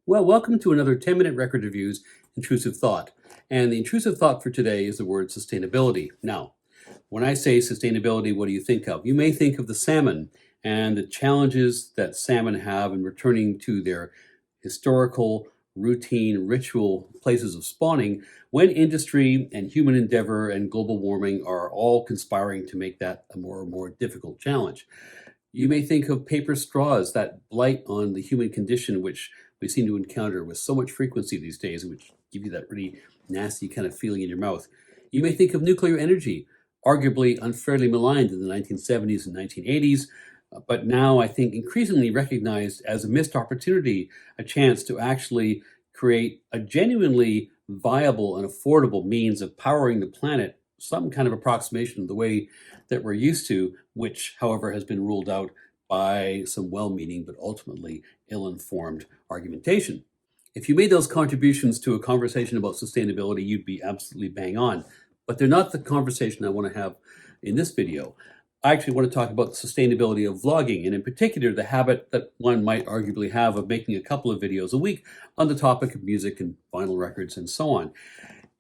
Well, welcome to another 10-minute record reviews, Intrusive Thought. And the intrusive thought for today is the word sustainability. Now, when I say sustainability, what do you think of? You may think of the salmon and the challenges that salmon have in returning to their historical, routine, ritual places of spawning when industry and human endeavor and global warming are all conspiring to make that a more and more difficult challenge. You may think of paper straws, that blight on the human condition, which we seem to encounter with so much frequency these days, which give you that really nasty kind of feeling in your mouth. You may think of nuclear energy, arguably unfairly maligned in the 1970s and 1980s, but now I think increasingly recognized as a missed opportunity, a chance to actually create a genuinely viable and affordable means of powering the planet, some kind of approximation of the way that we're used to, which, however, has been ruled out by some well-meaning but ultimately ill-informed argumentation. If you made those contributions to a conversation about sustainability, you'd be absolutely bang on. But they're not the conversation I want to have in this video. I actually want to talk about the sustainability of vlogging, and in particular, the habit that one might arguably have of making a couple of videos a week on the topic of music and vinyl records and so on.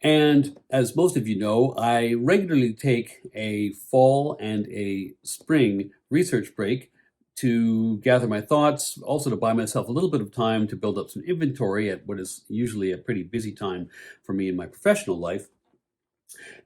And as most of you know, I regularly take a fall and a spring research break to gather my thoughts, also to buy myself a little bit of time to build up some inventory at what is usually a pretty busy time for me in my professional life.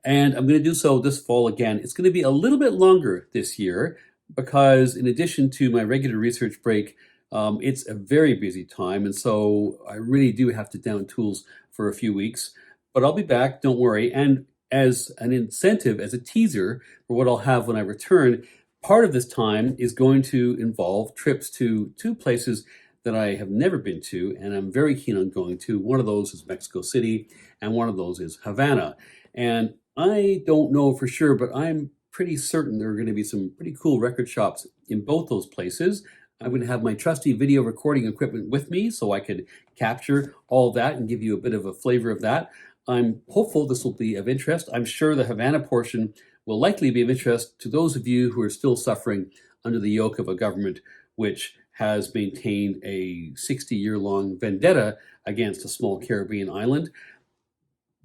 And I'm going to do so this fall again. It's going to be a little bit longer this year because in addition to my regular research break, it's a very busy time. And so I really do have to down tools for a few weeks. But I'll be back, don't worry. And as an incentive, as a teaser for what I'll have when I return, part of this time is going to involve trips to two places that I have never been to, and I'm very keen on going to. One of those is Mexico City, and one of those is Havana. And I don't know for sure, but I'm pretty certain there are going to be some pretty cool record shops in both those places. I'm going to have my trusty video recording equipment with me so I could capture all that and give you a bit of a flavor of that. I'm hopeful this will be of interest. I'm sure the Havana portion will likely be of interest to those of you who are still suffering under the yoke of a government which has maintained a 60-year-long vendetta against a small Caribbean island,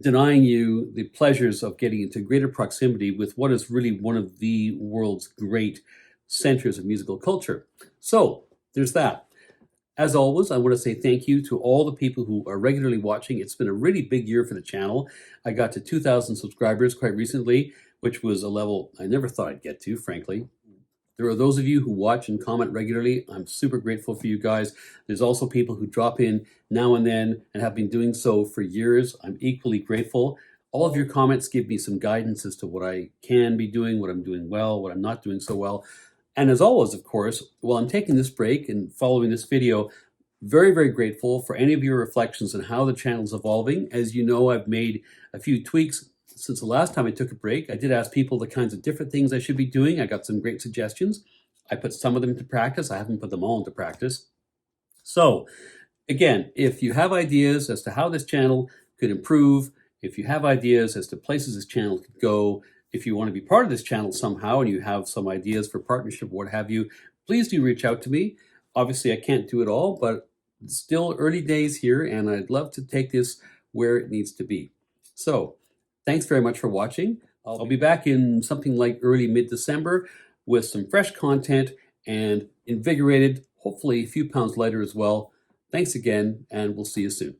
denying you the pleasures of getting into greater proximity with what is really one of the world's great centers of musical culture. So there's that. As always, I want to say thank you to all the people who are regularly watching. It's been a really big year for the channel. I got to 2,000 subscribers quite recently, which was a level I never thought I'd get to, frankly. There are those of you who watch and comment regularly. I'm super grateful for you guys. There's also people who drop in now and then and have been doing so for years. I'm equally grateful. All of your comments give me some guidance as to what I can be doing, what I'm doing well, what I'm not doing so well. And as always, of course, while I'm taking this break and following this video, very, very grateful for any of your reflections on how the channel is evolving. As you know, I've made a few tweaks since the last time I took a break. I did ask people the kinds of different things I should be doing. I got some great suggestions. I put some of them into practice. I haven't put them all into practice. So again, if you have ideas as to how this channel could improve, if you have ideas as to places this channel could go, if you want to be part of this channel somehow and you have some ideas for partnership, what have you, please do reach out to me. Obviously, I can't do it all, but it's still early days here, and I'd love to take this where it needs to be. So thanks very much for watching. I'll be back in something like early mid-December with some fresh content and invigorated, hopefully a few pounds lighter as well. Thanks again, and we'll see you soon.